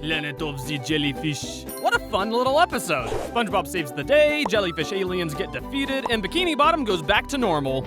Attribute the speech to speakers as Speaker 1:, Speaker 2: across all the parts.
Speaker 1: Planet of the Jellyfish. What a fun little episode. SpongeBob saves the day, jellyfish aliens get defeated, and Bikini Bottom goes back to normal.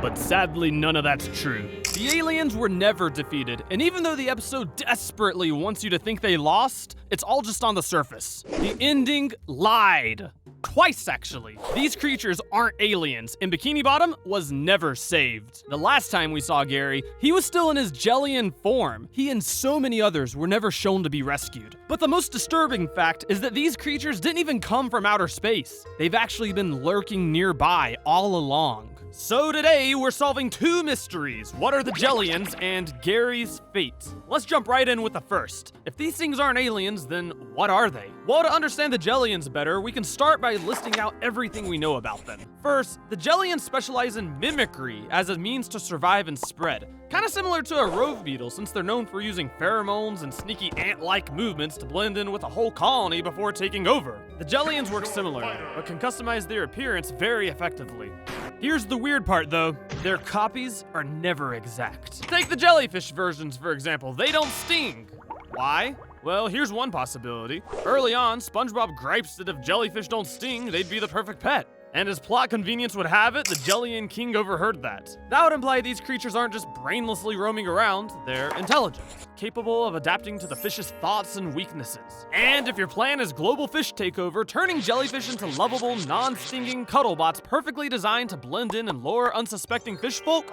Speaker 1: But sadly, none of that's true. The aliens were never defeated, and even though the episode desperately wants you to think they lost, it's all just on the surface. The ending lied. Twice, actually. These creatures aren't aliens, and Bikini Bottom was never saved. The last time we saw Gary, he was still in his Jellian form. He and so many others were never shown to be rescued. But the most disturbing fact is that these creatures didn't even come from outer space. They've actually been lurking nearby all along. So today, we're solving two mysteries. What are the Jellians and Gary's fate? Let's jump right in with the first. If these things aren't aliens, then what are they? Well, to understand the Jellians better, we can start by listing out everything we know about them. First, the Jellians specialize in mimicry as a means to survive and spread. Kind of similar to a rove beetle, since they're known for using pheromones and sneaky ant-like movements to blend in with a whole colony before taking over. The Jellians work similarly, but can customize their appearance very effectively. Here's the weird part though, their copies are never exact. Take the jellyfish versions, for example, they don't sting. Why? Well, here's one possibility. Early on, SpongeBob gripes that if jellyfish don't sting, they'd be the perfect pet. And as plot convenience would have it, the Jellian King overheard that. That would imply these creatures aren't just brainlessly roaming around, they're intelligent, capable of adapting to the fish's thoughts and weaknesses. And if your plan is global fish takeover, turning jellyfish into lovable, non-stinging cuddlebots perfectly designed to blend in and lure unsuspecting fish folk,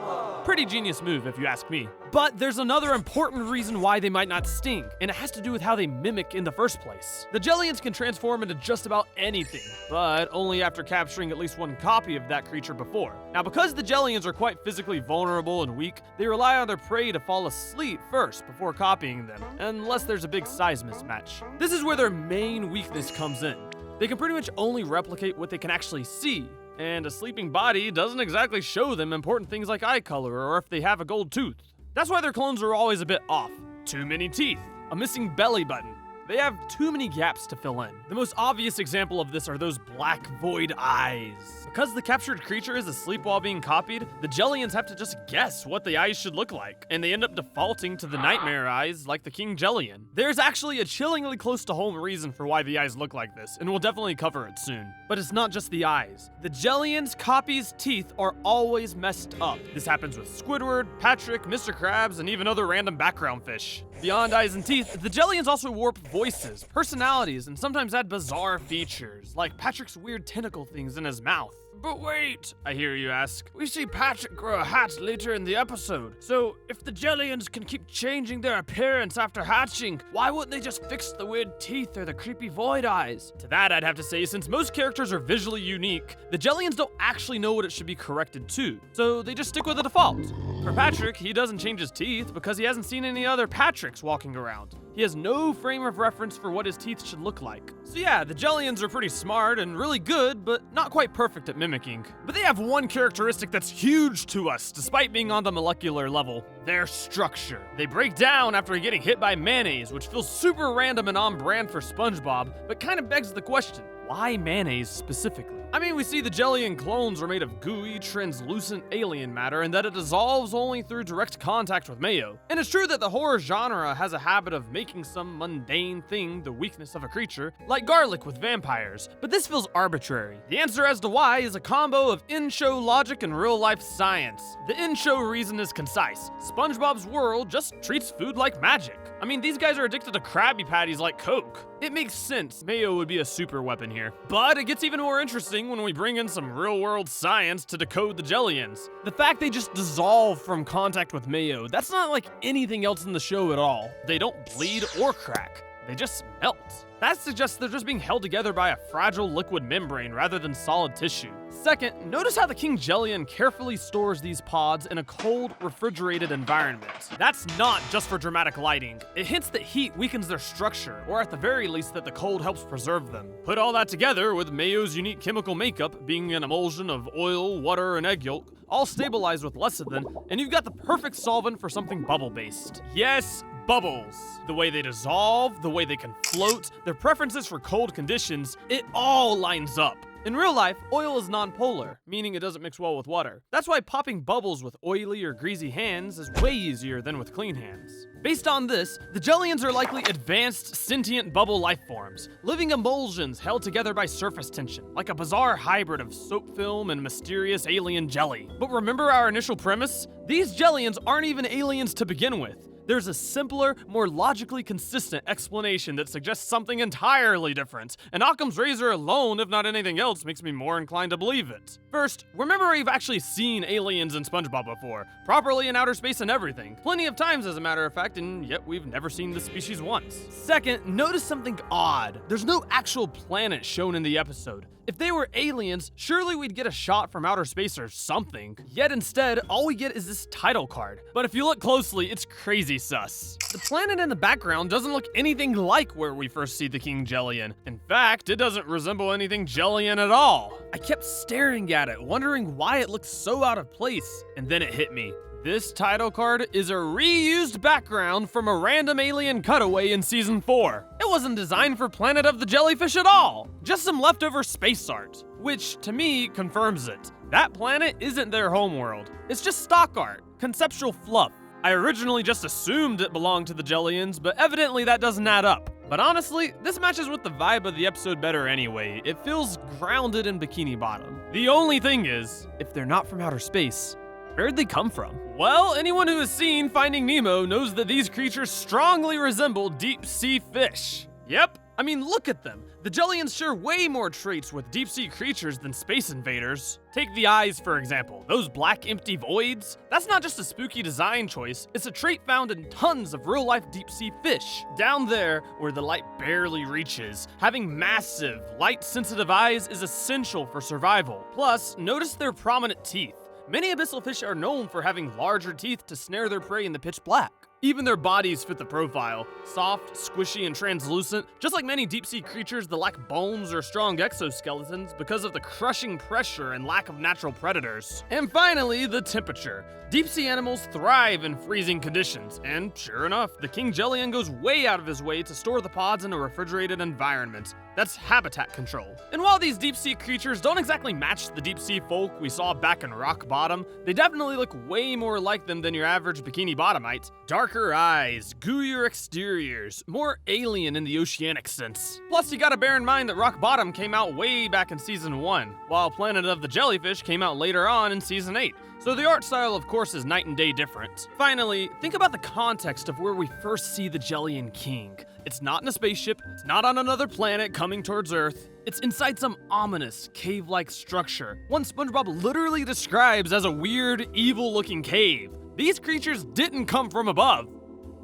Speaker 1: pretty genius move if you ask me. But there's another important reason why they might not sting, and it has to do with how they mimic in the first place. The Jellians can transform into just about anything, but only after capturing at least one copy of that creature before. Now, because the Jellians are quite physically vulnerable and weak, they rely on their prey to fall asleep first before copying them, unless there's a big size mismatch. This is where their main weakness comes in. They can pretty much only replicate what they can actually see, and a sleeping body doesn't exactly show them important things like eye color or if they have a gold tooth. That's why their clones are always a bit off. Too many teeth, a missing belly button. They have too many gaps to fill in. The most obvious example of this are those black void eyes. Because the captured creature is asleep while being copied, the Jellians have to just guess what the eyes should look like, and they end up defaulting to the nightmare eyes like the King Jellian. There's actually a chillingly close to home reason for why the eyes look like this, and we'll definitely cover it soon. But it's not just the eyes. The Jellians' copies' teeth are always messed up. This happens with Squidward, Patrick, Mr. Krabs, and even other random background fish. Beyond eyes and teeth, the Jellians also warp voices, personalities, and sometimes add bizarre features, like Patrick's weird tentacle things in his mouth. But wait, I hear you ask. We see Patrick grow a hat later in the episode. So, if the Jellians can keep changing their appearance after hatching, why wouldn't they just fix the weird teeth or the creepy void eyes? To that, I'd have to say, since most characters are visually unique, the Jellians don't actually know what it should be corrected to, so they just stick with the default. For Patrick, he doesn't change his teeth because he hasn't seen any other Patricks walking around. He has no frame of reference for what his teeth should look like. So yeah, the Jellians are pretty smart and really good, but not quite perfect at mimicking. But they have one characteristic that's huge to us, despite being on the molecular level. Their structure. They break down after getting hit by mayonnaise, which feels super random and on brand for SpongeBob, but kind of begs the question, why mayonnaise specifically? I mean, we see the Jellian clones are made of gooey, translucent alien matter and that it dissolves only through direct contact with mayo. And it's true that the horror genre has a habit of making some mundane thing the weakness of a creature, like garlic with vampires, but this feels arbitrary. The answer as to why is a combo of in-show logic and real-life science. The in-show reason is concise. SpongeBob's world just treats food like magic. I mean, these guys are addicted to Krabby Patties like Coke. It makes sense mayo would be a super weapon here. But it gets even more interesting when we bring in some real-world science to decode the Jellians. The fact they just dissolve from contact with mayo, that's not like anything else in the show at all. They don't bleed or crack. They just melt. That suggests they're just being held together by a fragile liquid membrane rather than solid tissue. Second, notice how the King Jellian carefully stores these pods in a cold, refrigerated environment. That's not just for dramatic lighting. It hints that heat weakens their structure, or at the very least that the cold helps preserve them. Put all that together with mayo's unique chemical makeup, being an emulsion of oil, water, and egg yolk, all stabilized with lecithin, and you've got the perfect solvent for something bubble-based. Yes, bubbles. The way they dissolve, the way they can float, their preferences for cold conditions, it all lines up. In real life, oil is non-polar, meaning it doesn't mix well with water. That's why popping bubbles with oily or greasy hands is way easier than with clean hands. Based on this, the Jellians are likely advanced, sentient bubble life forms, living emulsions held together by surface tension, like a bizarre hybrid of soap film and mysterious alien jelly. But remember our initial premise? These Jellians aren't even aliens to begin with. There's a simpler, more logically consistent explanation that suggests something entirely different, and Occam's razor alone, if not anything else, makes me more inclined to believe it. First, remember we've actually seen aliens in SpongeBob before, properly in outer space and everything. Plenty of times, as a matter of fact, and yet we've never seen the species once. Second, notice something odd. There's no actual planet shown in the episode. If they were aliens, surely we'd get a shot from outer space or something. Yet instead, all we get is this title card. But if you look closely, it's crazy sus. The planet in the background doesn't look anything like where we first see the King Jellian. In fact, it doesn't resemble anything Jellian at all. I kept staring at it, wondering why it looked so out of place. And then it hit me. This title card is a reused background from a random alien cutaway in Season 4. It wasn't designed for Planet of the Jellyfish at all, just some leftover space art, which, to me, confirms it. That planet isn't their homeworld. It's just stock art, conceptual fluff. I originally just assumed it belonged to the Jellians, but evidently that doesn't add up. But honestly, this matches with the vibe of the episode better anyway. It feels grounded in Bikini Bottom. The only thing is, if they're not from outer space, where'd they come from? Well, anyone who has seen Finding Nemo knows that these creatures strongly resemble deep-sea fish. Yep, I mean, look at them. The Jellians share way more traits with deep-sea creatures than Space Invaders. Take the eyes, for example. Those black empty voids? That's not just a spooky design choice, it's a trait found in tons of real-life deep-sea fish. Down there, where the light barely reaches, having massive, light-sensitive eyes is essential for survival. Plus, notice their prominent teeth. Many abyssal fish are known for having larger teeth to snare their prey in the pitch black. Even their bodies fit the profile. Soft, squishy, and translucent. Just like many deep-sea creatures that lack bones or strong exoskeletons because of the crushing pressure and lack of natural predators. And finally, the temperature. Deep-sea animals thrive in freezing conditions, and sure enough, the King Jellian goes way out of his way to store the pods in a refrigerated environment. That's habitat control. And while these deep-sea creatures don't exactly match the deep-sea folk we saw back in Rock Bottom, they definitely look way more like them than your average Bikini Bottomite. Darker eyes, gooier exteriors, more alien in the oceanic sense. Plus, you gotta bear in mind that Rock Bottom came out way back in Season 1, while Planet of the Jellyfish came out later on in Season 8. So the art style, of course, is night and day different. Finally, think about the context of where we first see the Jellian King. It's not in a spaceship, it's not on another planet coming towards Earth. It's inside some ominous, cave-like structure, one SpongeBob literally describes as a weird, evil-looking cave. These creatures didn't come from above,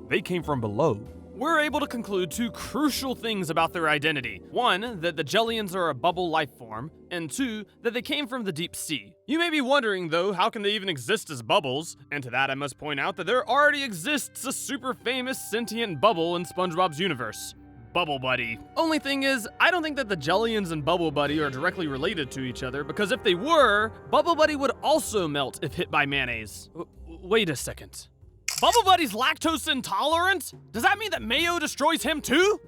Speaker 1: they came from below. We're able to conclude two crucial things about their identity. One, that the Jellians are a bubble life form, and two, that they came from the deep sea. You may be wondering, though, how can they even exist as bubbles? And to that I must point out that there already exists a super famous sentient bubble in SpongeBob's universe. Bubble Buddy. Only thing is, I don't think that the Jellians and Bubble Buddy are directly related to each other, because if they were, Bubble Buddy would also melt if hit by mayonnaise. Wait a second. Bubble Buddy's lactose intolerant? Does that mean that mayo destroys him too?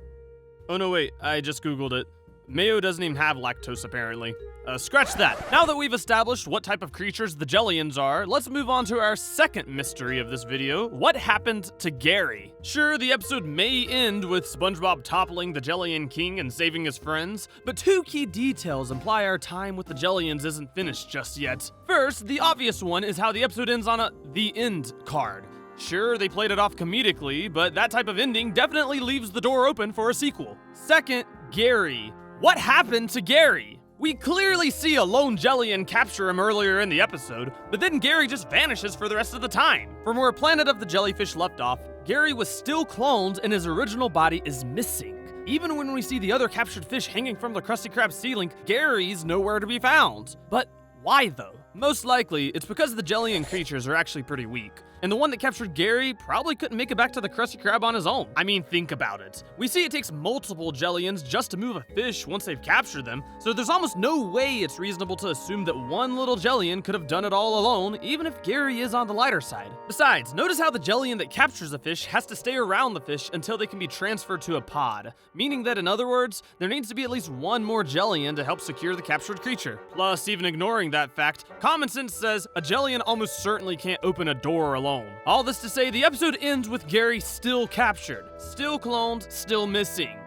Speaker 1: Oh no, wait, I just googled it. Mayo doesn't even have lactose, apparently. Scratch that. Now that we've established what type of creatures the Jellians are, let's move on to our second mystery of this video. What happened to Gary? Sure, the episode may end with SpongeBob toppling the Jellian King and saving his friends, but two key details imply our time with the Jellians isn't finished just yet. First, the obvious one is how the episode ends on a "the end" card. Sure, they played it off comedically, but that type of ending definitely leaves the door open for a sequel. Second, Gary. What happened to Gary? We clearly see a lone Jellian capture him earlier in the episode, but then Gary just vanishes for the rest of the time. From where Planet of the Jellyfish left off, Gary was still cloned and his original body is missing. Even when we see the other captured fish hanging from the Krusty Krab ceiling, Gary's nowhere to be found. But Why though? Most likely, it's because the Jellian creatures are actually pretty weak, and the one that captured Gary probably couldn't make it back to the Krusty Krab on his own. I mean, think about it. We see it takes multiple Jellians just to move a fish once they've captured them, so there's almost no way it's reasonable to assume that one little Jellian could have done it all alone, even if Gary is on the lighter side. Besides, notice how the Jellian that captures a fish has to stay around the fish until they can be transferred to a pod, meaning that in other words, there needs to be at least one more Jellian to help secure the captured creature. Plus, even ignoring that fact, common sense says a Jellian almost certainly can't open a door alone. All this to say, the episode ends with Gary still captured, still cloned, still missing.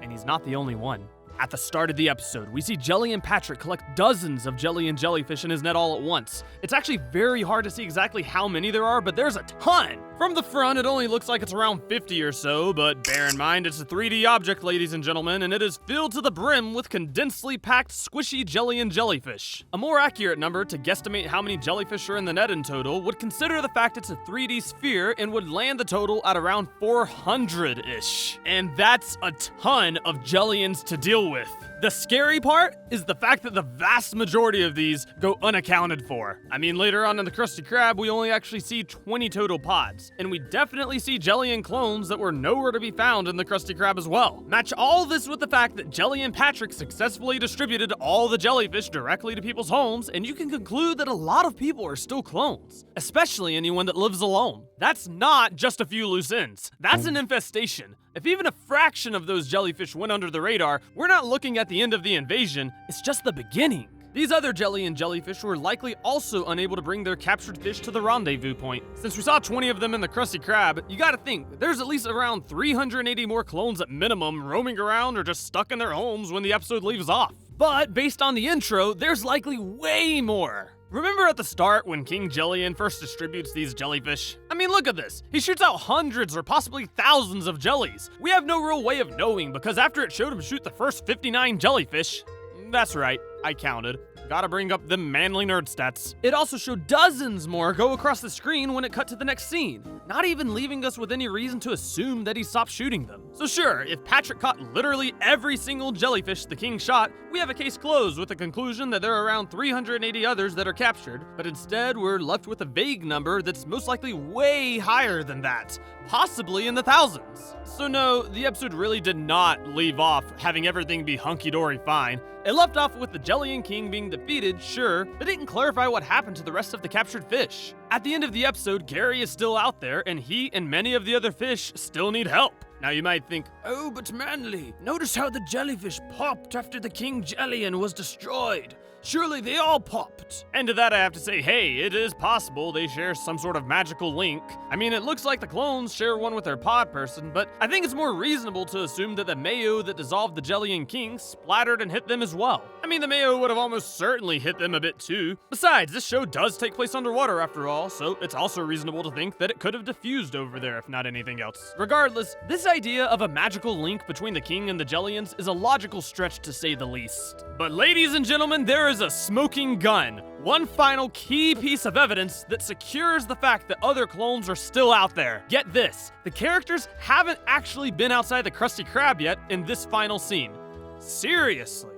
Speaker 1: And he's not the only one. At the start of the episode, we see Jelly and Patrick collect dozens of jelly and jellyfish in his net all at once. It's actually very hard to see exactly how many there are, but there's a ton! From the front, it only looks like it's around 50 or so, but bear in mind it's a 3D object, ladies and gentlemen, and it is filled to the brim with condensely packed, squishy jelly and jellyfish. A more accurate number to guesstimate how many jellyfish are in the net in total would consider the fact it's a 3D sphere and would land the total at around 400-ish. And that's a ton of jellians to deal with. The scary part is the fact that the vast majority of these go unaccounted for. I mean, later on in the Krusty Krab, we only actually see 20 total pods, and we definitely see Jellian clones that were nowhere to be found in the Krusty Krab as well. Match all this with the fact that Jelly and Patrick successfully distributed all the jellyfish directly to people's homes, and you can conclude that a lot of people are still clones, especially anyone that lives alone. That's not just a few loose ends. That's an infestation. If even a fraction of those jellyfish went under the radar, we're not looking at the end of the invasion, it's just the beginning. These other jelly and jellyfish were likely also unable to bring their captured fish to the rendezvous point. Since we saw 20 of them in the Krusty Krab, you gotta think, there's at least around 380 more clones at minimum roaming around or just stuck in their homes when the episode leaves off. But based on the intro, there's likely way more. Remember at the start when King Jellian first distributes these jellyfish? I mean, look at this. He shoots out hundreds or possibly thousands of jellies. We have no real way of knowing because after it showed him shoot the first 59 jellyfish, that's right, I counted. Gotta bring up them manly nerd stats. It also showed dozens more go across the screen when it cut to the next scene, not even leaving us with any reason to assume that he stopped shooting them. So sure, if Patrick caught literally every single jellyfish the king shot, we have a case closed with the conclusion that there are around 380 others that are captured, but instead we're left with a vague number that's most likely way higher than that, possibly in the thousands. So no, the episode really did not leave off having everything be hunky-dory fine. It left off with the Jellian King being defeated, sure, but didn't clarify what happened to the rest of the captured fish. At the end of the episode, Gary is still out there, and he and many of the other fish still need help. Now you might think, oh, but Manly, notice how the jellyfish popped after the King Jellian was destroyed. Surely they all popped. And to that I have to say, hey, it is possible they share some sort of magical link. I mean, it looks like the clones share one with their pod person, but I think it's more reasonable to assume that the mayo that dissolved the Jellian King splattered and hit them as well. I mean, the mayo would have almost certainly hit them a bit too. Besides, this show does take place underwater after all, so it's also reasonable to think that it could have diffused over there if not anything else. Regardless, this idea of a magical link between the King and the Jellians is a logical stretch to say the least. But ladies and gentlemen, there is a smoking gun. One final key piece of evidence that secures the fact that other clones are still out there. Get this, the characters haven't actually been outside the Krusty Krab yet in this final scene. Seriously.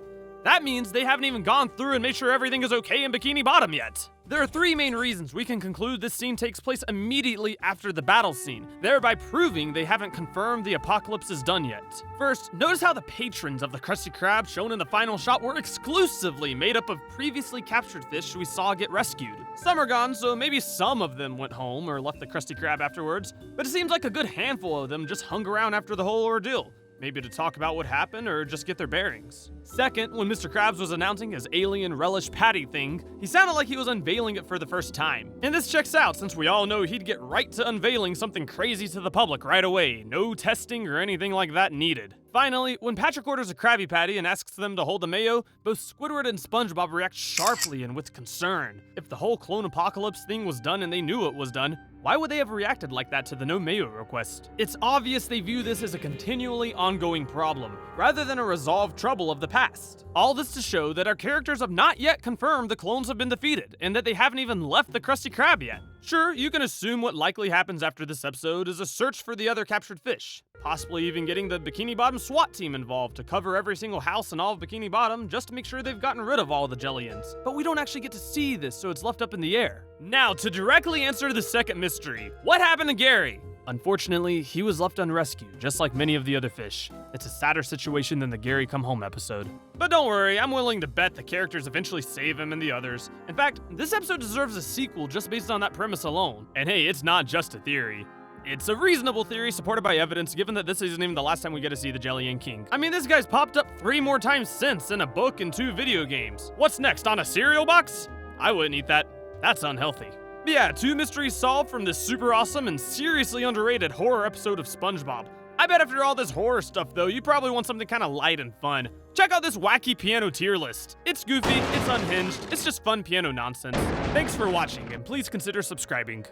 Speaker 1: That means they haven't even gone through and made sure everything is okay in Bikini Bottom yet. There are three main reasons we can conclude this scene takes place immediately after the battle scene, thereby proving they haven't confirmed the apocalypse is done yet. First, notice how the patrons of the Krusty Krab shown in the final shot were exclusively made up of previously captured fish we saw get rescued. Some are gone, so maybe some of them went home or left the Krusty Krab afterwards, but it seems like a good handful of them just hung around after the whole ordeal. Maybe to talk about what happened or just get their bearings. Second, when Mr. Krabs was announcing his alien relish patty thing, he sounded like he was unveiling it for the first time. And this checks out since we all know he'd get right to unveiling something crazy to the public right away. No testing or anything like that needed. Finally, when Patrick orders a Krabby Patty and asks them to hold the mayo, both Squidward and SpongeBob react sharply and with concern. If the whole clone apocalypse thing was done and they knew it was done, why would they have reacted like that to the no mayo request? It's obvious they view this as a continually ongoing problem, rather than a resolved trouble of the past. All this to show that our characters have not yet confirmed the clones have been defeated, and that they haven't even left the Krusty Krab yet. Sure, you can assume what likely happens after this episode is a search for the other captured fish, possibly even getting the Bikini Bottom SWAT team involved to cover every single house in all of Bikini Bottom just to make sure they've gotten rid of all the Jellians. But we don't actually get to see this, so it's left up in the air. Now, to directly answer the second mystery, what happened to Gary? Unfortunately, he was left unrescued, just like many of the other fish. It's a sadder situation than the Gary Come Home episode. But don't worry, I'm willing to bet the characters eventually save him and the others. In fact, this episode deserves a sequel just based on that premise alone. And hey, it's not just a theory. It's a reasonable theory supported by evidence, given that this isn't even the last time we get to see the Jellying King. I mean, this guy's popped up 3 more times since in a book and 2 video games. What's next, on a cereal box? I wouldn't eat that. That's unhealthy. But yeah, 2 mysteries solved from this super awesome and seriously underrated horror episode of SpongeBob. I bet after all this horror stuff though, you probably want something kind of light and fun. Check out this wacky piano tier list. It's goofy, it's unhinged, it's just fun piano nonsense. Thanks for watching, and please consider subscribing.